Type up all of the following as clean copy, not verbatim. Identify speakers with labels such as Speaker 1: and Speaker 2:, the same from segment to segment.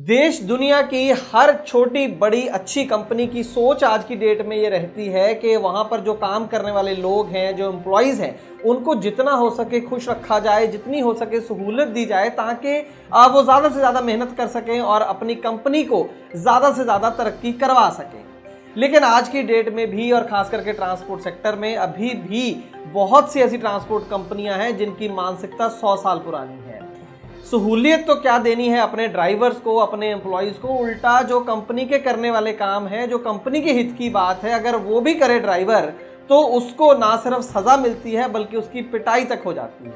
Speaker 1: देश दुनिया की हर छोटी बड़ी अच्छी कंपनी की सोच आज की डेट में ये रहती है कि वहाँ पर जो काम करने वाले लोग हैं, जो एम्प्लॉयज़ हैं, उनको जितना हो सके खुश रखा जाए, जितनी हो सके सहूलत दी जाए ताकि वो ज़्यादा से ज़्यादा मेहनत कर सकें और अपनी कंपनी को ज़्यादा से ज़्यादा तरक्की करवा सकें। लेकिन आज की डेट में भी और ख़ास करके ट्रांसपोर्ट सेक्टर में अभी भी बहुत सी ऐसी ट्रांसपोर्ट कंपनियां हैं जिनकी मानसिकता 100 साल पुरानी है। सहूलियत तो क्या देनी है अपने ड्राइवर्स को, अपने एम्प्लॉयज़ को, उल्टा जो कंपनी के करने वाले काम है, जो कंपनी के हित की बात है, अगर वो भी करे ड्राइवर तो उसको ना सिर्फ सज़ा मिलती है बल्कि उसकी पिटाई तक हो जाती है।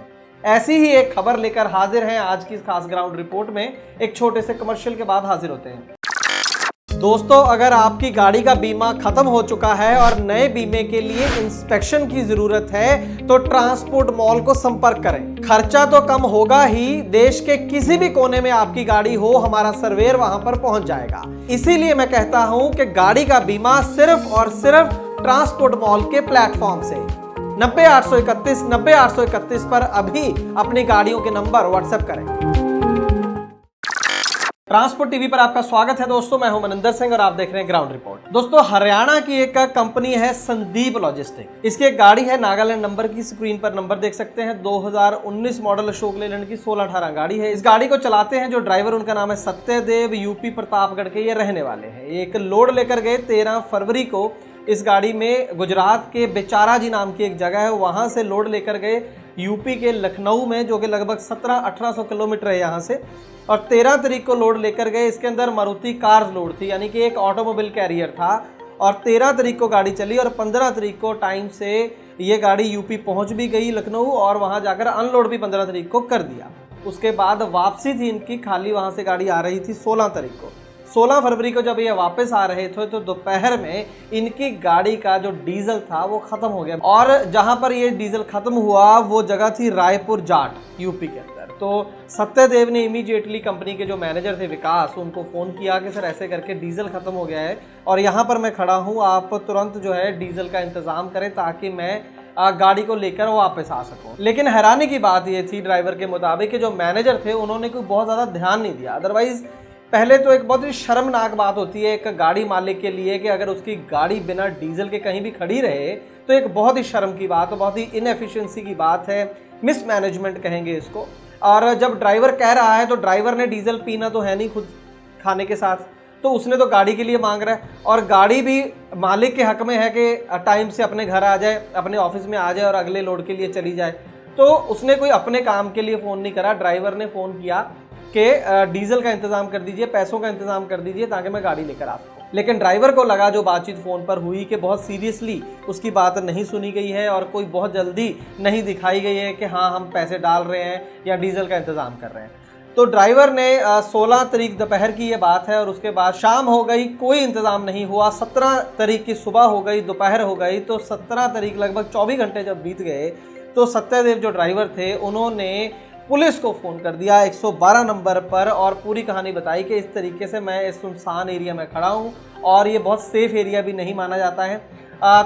Speaker 1: ऐसी ही एक खबर लेकर हाजिर हैं आज की खास ग्राउंड रिपोर्ट में। एक छोटे से कमर्शियल के बाद हाजिर होते हैं। दोस्तों, अगर आपकी गाड़ी का बीमा खत्म हो चुका है और नए बीमे के लिए इंस्पेक्शन की जरूरत है तो ट्रांसपोर्ट मॉल को संपर्क करें। खर्चा तो कम होगा ही, देश के किसी भी कोने में आपकी गाड़ी हो, हमारा सर्वेयर वहां पर पहुंच जाएगा। इसीलिए मैं कहता हूं कि गाड़ी का बीमा सिर्फ और सिर्फ ट्रांसपोर्ट मॉल के प्लेटफॉर्म से 90-831 पर अभी अपनी गाड़ियों के नंबर व्हाट्सएप करें। ट्रांसपोर्ट टीवी पर आपका स्वागत है दोस्तों, मैं हूं मनिंदर सिंह और आप देख रहे हैं ग्राउंड रिपोर्ट। दोस्तों, हरियाणा की एक कंपनी है संदीप लॉजिस्टिक। इसकी एक गाड़ी है नागालैंड नंबर की, स्क्रीन पर नंबर देख सकते हैं। 2019 मॉडल अशोक लेलैंड की 1618 गाड़ी है। इस गाड़ी को चलाते हैं जो ड्राइवर, उनका नाम है सत्यदेव, यूपी प्रतापगढ़ के ये रहने वाले हैं। एक लोड लेकर गए 13 फरवरी को इस गाड़ी में गुजरात के बेचाराजी नाम की एक जगह है, वहां से लोड लेकर गए यूपी के लखनऊ में, जो कि लगभग 1700-1800 किलोमीटर है यहाँ से, और 13 तारीख को लोड लेकर गए। इसके अंदर मारुति कार्स लोड थी, यानी कि एक ऑटोमोबाइल कैरियर था। और 13 तारीख को गाड़ी चली और 15 तारीख को टाइम से ये गाड़ी यूपी पहुंच भी गई लखनऊ, और वहां जाकर अनलोड भी 15 तारीख को कर दिया। उसके बाद वापसी थी इनकी, खाली वहां से गाड़ी आ रही थी 16 तारीख को। 16 फरवरी को जब ये वापस आ रहे थे तो दोपहर में इनकी गाड़ी का जो डीजल था वो खत्म हो गया, और जहां पर ये डीजल खत्म हुआ वो जगह थी रायपुर जाट, यूपी के अंदर। तो सत्यदेव ने इमीडिएटली कंपनी के जो मैनेजर थे विकास, उनको फ़ोन किया कि सर ऐसे करके डीजल ख़त्म हो गया है और यहाँ पर मैं खड़ा हूँ, आप तुरंत जो है डीजल का इंतज़ाम करें ताकि मैं गाड़ी को लेकर वापस आ सकूँ। लेकिन हैरानी की बात ये थी ड्राइवर के मुताबिक कि जो मैनेजर थे उन्होंने कोई बहुत ज़्यादा ध्यान नहीं दिया। अदरवाइज़ पहले तो एक बहुत ही शर्मनाक बात होती है एक गाड़ी मालिक के लिए कि अगर उसकी गाड़ी बिना डीजल के कहीं भी खड़ी रहे तो एक बहुत ही शर्म की बात, बहुत ही इनएफिशिएंसी की बात है, मिसमैनेजमेंट कहेंगे इसको। और जब ड्राइवर कह रहा है तो ड्राइवर ने डीजल पीना तो है नहीं खुद खाने के साथ, तो उसने तो गाड़ी के लिए मांग रहा है, और गाड़ी भी मालिक के हक में है कि टाइम से अपने घर आ जाए, अपने ऑफिस में आ जाए और अगले लोड के लिए चली जाए। तो उसने कोई अपने काम के लिए फ़ोन नहीं करा, ड्राइवर ने फ़ोन किया कि डीजल का इंतज़ाम कर दीजिए, पैसों का इंतज़ाम कर दीजिए ताकि मैं गाड़ी लेकर आ सकूँ। लेकिन ड्राइवर को लगा जो बातचीत फ़ोन पर हुई कि बहुत सीरियसली उसकी बात नहीं सुनी गई है और कोई बहुत जल्दी नहीं दिखाई गई है कि हाँ हम पैसे डाल रहे हैं या डीजल का इंतज़ाम कर रहे हैं। तो ड्राइवर ने 16 तारीख दोपहर की ये बात है, और उसके बाद शाम हो गई, कोई इंतज़ाम नहीं हुआ। 17 तारीख की सुबह हो गई, दोपहर हो गई, तो 17 तारीख लगभग 24 घंटे जब बीत गए तो सत्यदेव जो ड्राइवर थे उन्होंने पुलिस को फ़ोन कर दिया 112 नंबर पर, और पूरी कहानी बताई कि इस तरीके से मैं इस सुनसान एरिया में खड़ा हूँ और ये बहुत सेफ़ एरिया भी नहीं माना जाता है,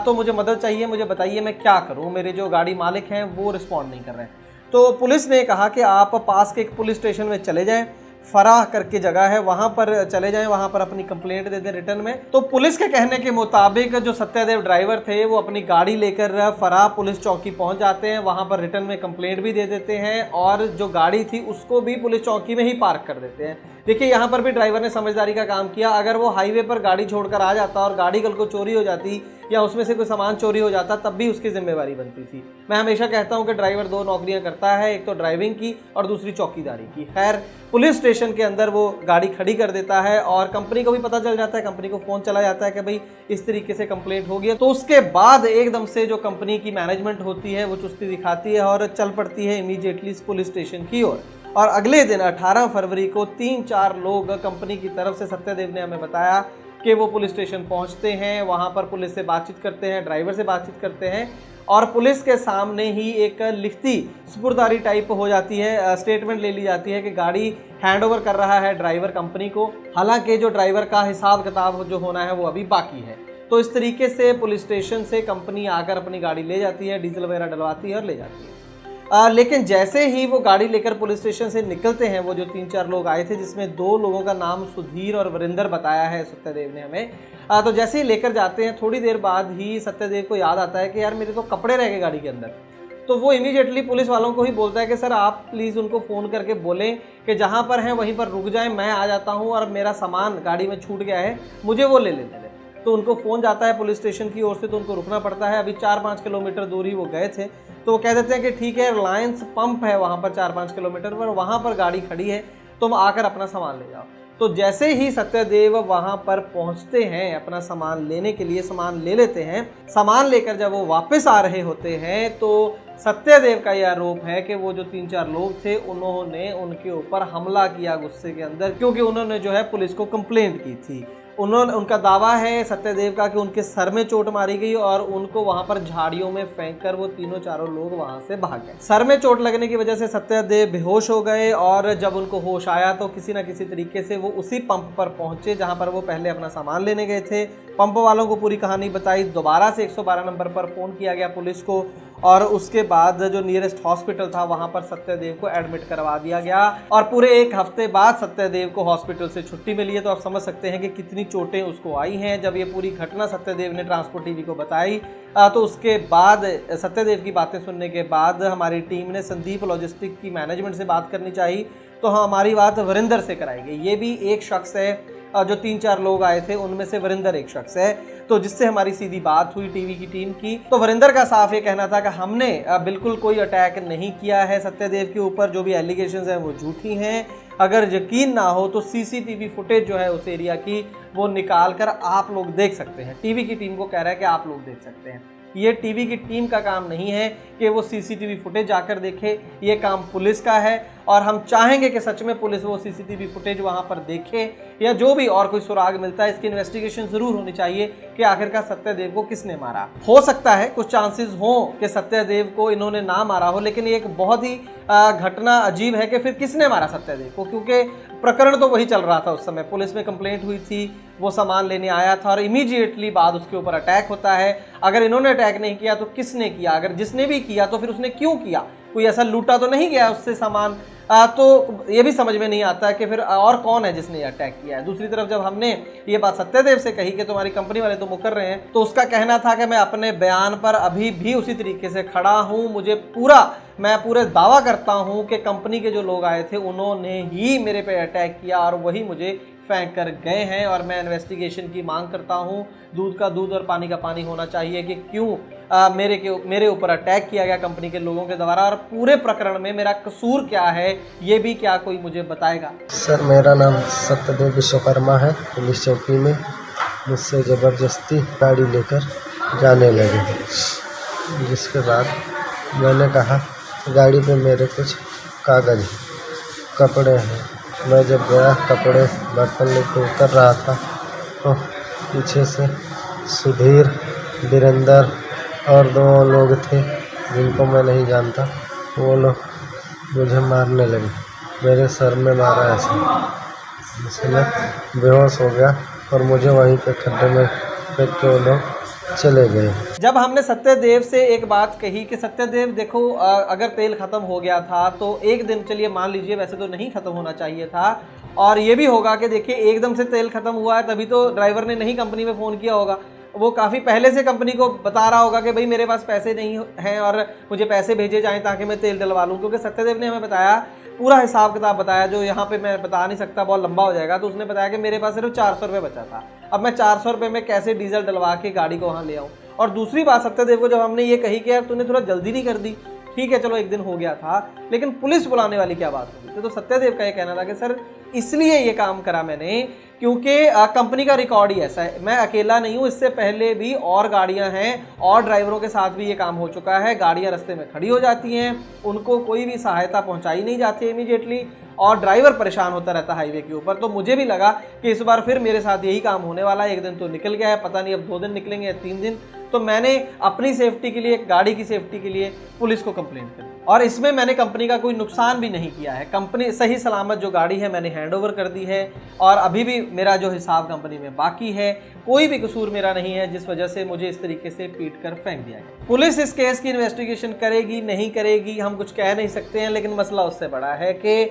Speaker 1: तो मुझे मदद चाहिए, मुझे बताइए मैं क्या करूँ, मेरे जो गाड़ी मालिक हैं वो रिस्पॉन्ड नहीं कर रहे हैं। तो पुलिस ने कहा कि आप पास के एक पुलिस स्टेशन में चले जाएं, फराह करके जगह है, वहां पर चले जाएं, वहां पर अपनी कंप्लेंट दे दें रिटर्न में। तो पुलिस के कहने के मुताबिक जो सत्यदेव ड्राइवर थे वो अपनी गाड़ी लेकर फराह पुलिस चौकी पहुंच जाते हैं, वहां पर रिटर्न में कंप्लेंट भी दे देते हैं और जो गाड़ी थी उसको भी पुलिस चौकी में ही पार्क कर देते हैं। देखिए, यहाँ पर भी ड्राइवर ने समझदारी का काम किया। अगर वो हाईवे पर गाड़ी छोड़कर आ जाता और गाड़ी कल को चोरी हो जाती या उसमें से कोई सामान चोरी हो जाता तब भी उसकी जिम्मेवारी बनती थी। मैं हमेशा कहता हूं कि ड्राइवर 2 नौकरियां करता है, एक तो ड्राइविंग की और दूसरी चौकीदारी की। खैर, पुलिस स्टेशन के अंदर वो गाड़ी खड़ी कर देता है और कंपनी को भी पता चल जाता है, कंपनी को फ़ोन चला जाता है कि भाई इस तरीके से कंप्लेंट हो गई। तो उसके बाद एकदम से जो कंपनी की मैनेजमेंट होती है वो चुस्ती दिखाती है और चल पड़ती है इमीडिएटली पुलिस स्टेशन की ओर। और अगले दिन 18 फरवरी को 3-4 लोग कंपनी की तरफ से, सत्यदेव ने हमें बताया, कि वो पुलिस स्टेशन पहुंचते हैं, वहां पर पुलिस से बातचीत करते हैं, ड्राइवर से बातचीत करते हैं, और पुलिस के सामने ही एक लिखती सुपुर्दारी टाइप हो जाती है, स्टेटमेंट ले ली जाती है कि गाड़ी हैंडओवर कर रहा है ड्राइवर कंपनी को। हालांकि जो ड्राइवर का हिसाब किताब जो होना है वो अभी बाकी है। तो इस तरीके से पुलिस स्टेशन से कंपनी आकर अपनी गाड़ी ले जाती है, डीजल वगैरह डलवाती है और ले जाती है। लेकिन जैसे ही वो गाड़ी लेकर पुलिस स्टेशन से निकलते हैं, वो जो 3-4 लोग आए थे, जिसमें 2 लोगों का नाम सुधीर और वरिंदर बताया है सत्यदेव ने हमें, तो जैसे ही लेकर जाते हैं, थोड़ी देर बाद ही सत्यदेव को याद आता है कि यार मेरे तो कपड़े रह गए गाड़ी के अंदर। तो वो इमीडिएटली पुलिस वालों को ही बोलता है कि सर आप प्लीज़ उनको फ़ोन करके बोलें कि जहाँ पर हैं वहीं पर रुक जाएं, मैं आ जाता हूँ और मेरा सामान गाड़ी में छूट गया है, मुझे वो ले लेने दें। तो उनको फ़ोन जाता है पुलिस स्टेशन की ओर से, तो उनको रुकना पड़ता है। अभी 4-5 किलोमीटर दूर ही वो गए थे, तो वो कह देते हैं कि ठीक है, रिलायंस पंप है वहाँ पर 4-5 किलोमीटर पर, वहाँ पर गाड़ी खड़ी है, तुम आकर अपना सामान ले जाओ। तो जैसे ही सत्यदेव वहाँ पर पहुँचते हैं अपना सामान लेने के लिए, सामान ले लेते हैं। सामान लेकर जब वो वापस आ रहे होते हैं तो सत्यदेव का यह आरोप है कि वो जो 3-4 लोग थे उन्होंने उनके ऊपर हमला किया गुस्से के अंदर, क्योंकि उन्होंने जो है पुलिस को कंप्लेंट की थी। उनका दावा है सत्यदेव का कि उनके सर में चोट मारी गई और उनको वहां पर झाड़ियों में फेंक कर वो 3-4 लोग वहां से भाग गए। सर में चोट लगने की वजह से सत्यदेव बेहोश हो गए और जब उनको होश आया तो किसी न किसी तरीके से वो उसी पंप पर पहुंचे जहां पर वो पहले अपना सामान लेने गए थे। पंप वालों को पूरी कहानी बताई, दोबारा से 112 नंबर पर फ़ोन किया गया पुलिस को और उसके बाद जो नियरेस्ट हॉस्पिटल था वहां पर सत्यदेव को एडमिट करवा दिया गया और पूरे 1 हफ्ते बाद सत्यदेव को हॉस्पिटल से छुट्टी मिली है। तो आप समझ सकते हैं कि कितनी चोटें उसको आई हैं। जब ये पूरी घटना सत्यदेव ने ट्रांसपोर्ट टीवी को बताई तो उसके बाद सत्यदेव की बातें सुनने के बाद हमारी टीम ने संदीप लॉजिस्टिक की मैनेजमेंट से बात करनी चाहिए, तो हमारी बात वरिंदर से कराई गई। ये भी एक शख्स है, जो 3-4 लोग आए थे उनमें से वरिंदर एक शख्स है, तो जिससे हमारी सीधी बात हुई टीवी की टीम की। तो वरिंदर का साफ ये कहना था कि हमने बिल्कुल कोई अटैक नहीं किया है सत्यदेव के ऊपर, जो भी एलिगेशंस हैं वो झूठी हैं। अगर यकीन ना हो तो सीसीटीवी फुटेज जो है उस एरिया की वो निकाल कर आप लोग देख सकते हैं। टीवी की टीम को कह रहा है कि आप लोग देख सकते हैं। ये टीवी की टीम का काम नहीं है कि वो सीसीटीवी फुटेज जाकर देखे, ये काम पुलिस का है और हम चाहेंगे कि सच में पुलिस वो सीसीटीवी फुटेज वहाँ पर देखे या जो भी और कोई सुराग मिलता है इसकी इन्वेस्टिगेशन ज़रूर होनी चाहिए कि आखिरकार सत्यदेव को किसने मारा। हो सकता है कुछ चांसेस हों कि सत्यदेव को इन्होंने ना मारा हो, लेकिन ये एक बहुत ही घटना अजीब है कि फिर किसने मारा सत्यदेव को, क्योंकि प्रकरण तो वही चल रहा था उस समय। पुलिस में कंप्लेंट हुई थी, वो सामान लेने आया था और इमीडिएटली बाद उसके ऊपर अटैक होता है। अगर इन्होंने अटैक नहीं किया तो किसने किया? अगर जिसने भी किया तो फिर उसने क्यों किया? कोई ऐसा लूटा तो नहीं गया उससे सामान? तो ये भी समझ में नहीं आता कि फिर और कौन है जिसने अटैक किया है। दूसरी तरफ जब हमने ये बात सत्यदेव से कही कि तुम्हारी कंपनी वाले तो मुकर रहे हैं, तो उसका कहना था कि मैं अपने बयान पर अभी भी उसी तरीके से खड़ा हूँ। मैं पूरे दावा करता हूँ कि कंपनी के जो लोग आए थे उन्होंने ही मेरे पे अटैक किया और वही मुझे फेंक कर गए हैं और मैं इन्वेस्टिगेशन की मांग करता हूँ। दूध का दूध और पानी का पानी होना चाहिए कि क्यों मेरे ऊपर अटैक किया गया कंपनी के लोगों के द्वारा और पूरे प्रकरण में मेरा कसूर क्या है ये भी क्या कोई मुझे बताएगा?
Speaker 2: सर, मेरा नाम सत्यदेव विश्वकर्मा है। पुलिस चौकी में मुझसे ज़बरदस्ती गाड़ी लेकर जाने लगे, जिसके बाद मैंने कहा गाड़ी पे मेरे कुछ कागज़ कपड़े हैं। मैं जब गया कपड़े बर्तन लेकर उतर रहा था तो पीछे से सुधीर, वीरेंद्र और 2 लोग थे जिनको मैं नहीं जानता, वो लोग मुझे मारने लगे। मेरे सर में मारा ऐसा, जिससे मैं बेहोश हो गया और मुझे वहीं पे खड्डे में फेंक के वो लोग चले गए।
Speaker 1: जब हमने सत्यदेव से एक बात कही कि सत्यदेव देखो, अगर तेल खत्म हो गया था तो एक दिन, चलिए मान लीजिए वैसे तो नहीं खत्म होना चाहिए था, और ये भी होगा कि देखिए एकदम से तेल खत्म हुआ है तभी तो ड्राइवर ने नहीं कंपनी में फ़ोन किया होगा, वो काफ़ी पहले से कंपनी को बता रहा होगा कि भाई मेरे पास पैसे नहीं हैं और मुझे पैसे भेजे जाएं ताकि मैं तेल डलवा लूँ। क्योंकि सत्यदेव ने हमें बताया, पूरा हिसाब किताब बताया जो यहाँ पे मैं बता नहीं सकता, बहुत लंबा हो जाएगा। तो उसने बताया कि मेरे पास सिर्फ 400 रुपये बचा था, अब मैं 400 रुपये में कैसे डीजल डलवा के गाड़ी को वहाँ ले आऊँ। और दूसरी बात सत्यदेव को जब हमने ये कही कि यार तूने थोड़ा जल्दी नहीं कर दी, ठीक है चलो एक दिन हो गया था, लेकिन पुलिस बुलाने वाली क्या बात होगी? तो सत्यदेव का ये कहना था कि सर इसलिए ये काम करा मैंने क्योंकि कंपनी का रिकॉर्ड ही ऐसा है, मैं अकेला नहीं हूँ, इससे पहले भी और गाड़ियाँ हैं और ड्राइवरों के साथ भी ये काम हो चुका है। गाड़ियाँ रास्ते में खड़ी हो जाती हैं, उनको कोई भी सहायता पहुँचाई नहीं जाती है इमीडिएटली और ड्राइवर परेशान होता रहता है हाईवे के ऊपर। तो मुझे भी लगा कि इस बार फिर मेरे साथ यही काम होने वाला है। एक दिन तो निकल गया है, पता नहीं अब 2 दिन निकलेंगे या 3 दिन। तो मैंने अपनी सेफ्टी के लिए, गाड़ी की सेफ्टी के लिए पुलिस को कंप्लेंट करी और इसमें मैंने कंपनी का कोई नुकसान भी नहीं किया है। कंपनी सही सलामत जो गाड़ी है मैंने हैंडओवर कर दी है और अभी भी मेरा जो हिसाब कंपनी में बाकी है, कोई भी कसूर मेरा नहीं है जिस वजह से मुझे इस तरीके से पीट कर फेंक दिया गया। पुलिस इस केस की इन्वेस्टिगेशन करेगी नहीं करेगी हम कुछ कह नहीं सकते हैं, लेकिन मसला उससे बड़ा है कि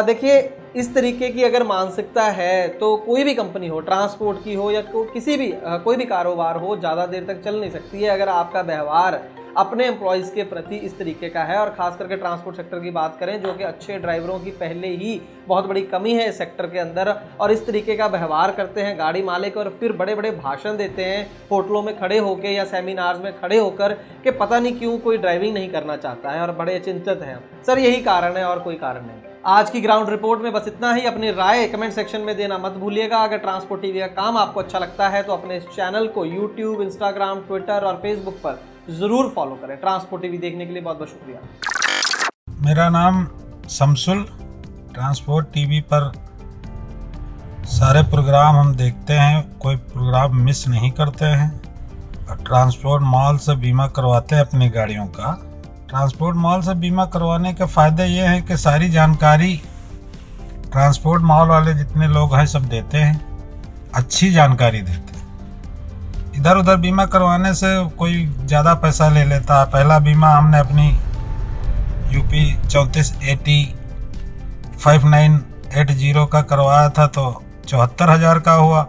Speaker 1: देखिए इस तरीके की अगर मानसिकता है तो कोई भी कंपनी हो, ट्रांसपोर्ट की हो या किसी भी कोई भी कारोबार हो, ज़्यादा देर तक चल नहीं सकती है अगर आपका व्यवहार अपने एम्प्लॉयज़ के प्रति इस तरीके का है। और ख़ास करके ट्रांसपोर्ट सेक्टर की बात करें जो कि अच्छे ड्राइवरों की पहले ही बहुत बड़ी कमी है इस सेक्टर के अंदर, और इस तरीके का व्यवहार करते हैं गाड़ी मालिक और फिर बड़े बड़े भाषण देते हैं होटलों में खड़े होकर या सेमिनार्स में खड़े होकर कि पता नहीं क्यों कोई ड्राइविंग नहीं करना चाहता है और बड़े चिंतित हैं। सर यही कारण है और कोई कारण नहीं। आज की ग्राउंड रिपोर्ट में बस इतना ही। अपनी राय कमेंट सेक्शन में देना मत भूलिएगा। अगर ट्रांसपोर्ट टीवी का काम आपको अच्छा लगता है तो अपने इस चैनल को यूट्यूब, इंस्टाग्राम, ट्विटर और फेसबुक पर ज़रूर फॉलो करें। ट्रांसपोर्ट टीवी देखने के लिए बहुत बहुत शुक्रिया।
Speaker 3: मेरा नाम शमसुल। ट्रांसपोर्ट टीवी पर सारे प्रोग्राम हम देखते हैं, कोई प्रोग्राम मिस नहीं करते हैं। और ट्रांसपोर्ट मॉल से बीमा करवाते हैं अपनी गाड़ियों का। ट्रांसपोर्ट मॉल से बीमा करवाने के फ़ायदे ये हैं कि सारी जानकारी ट्रांसपोर्ट मॉल वाले जितने लोग हैं सब देते हैं, अच्छी जानकारी देते हैं। इधर उधर बीमा करवाने से कोई ज़्यादा पैसा ले लेता है। पहला बीमा हमने अपनी यूपी 3480 5980 का करवाया था तो 74,000 का हुआ।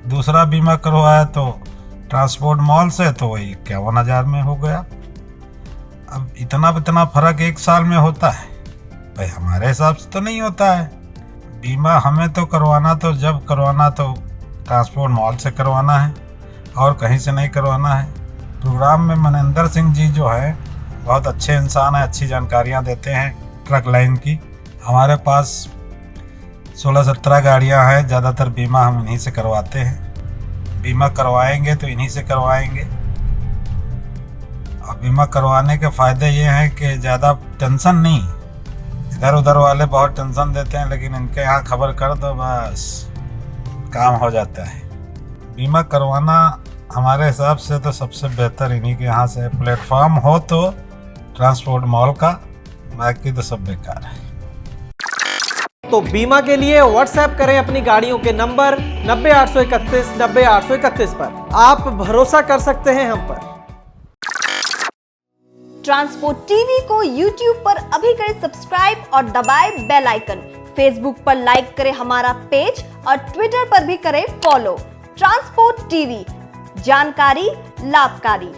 Speaker 3: दूसरा बीमा करवाया तो ट्रांसपोर्ट मॉल से तो वही 51,000 में हो गया। अब इतना फ़र्क एक साल में होता है भाई? हमारे हिसाब से तो नहीं होता है। बीमा हमें तो करवाना तो जब करवाना तो ट्रांसपोर्ट मॉल से करवाना है और कहीं से नहीं करवाना है। प्रोग्राम में मनिंदर सिंह जी जो है बहुत अच्छे इंसान हैं, अच्छी जानकारियां देते हैं ट्रक लाइन की। हमारे पास 16-17 गाड़ियां हैं, ज़्यादातर बीमा हम इन्हीं से करवाते हैं। बीमा करवाएंगे तो इन्हीं से करवाएंगे। और बीमा करवाने के फ़ायदे ये हैं कि ज़्यादा टेंशन नहीं। इधर उधर वाले बहुत टेंशन देते हैं, लेकिन इनके यहाँ खबर कर दो बस काम हो जाता है। बीमा करवाना हमारे हिसाब से तो सबसे बेहतर इन्हीं के यहाँ से। प्लेटफॉर्म हो तो ट्रांसपोर्ट मॉल का, बाकी तो सब बेकार है।
Speaker 1: तो बीमा के लिए व्हाट्सएप करें अपनी गाड़ियों के नंबर 90-831 90-831 पर। आप भरोसा कर सकते हैं हम पर।
Speaker 4: ट्रांसपोर्ट टीवी को यूट्यूब पर अभी करें सब्सक्राइब और दबाएं बेल आइकन। फेसबुक पर लाइक करें हमारा पेज और ट्विटर पर भी करें फॉलो। ट्रांसपोर्ट टीवी, जानकारी लाभकारी।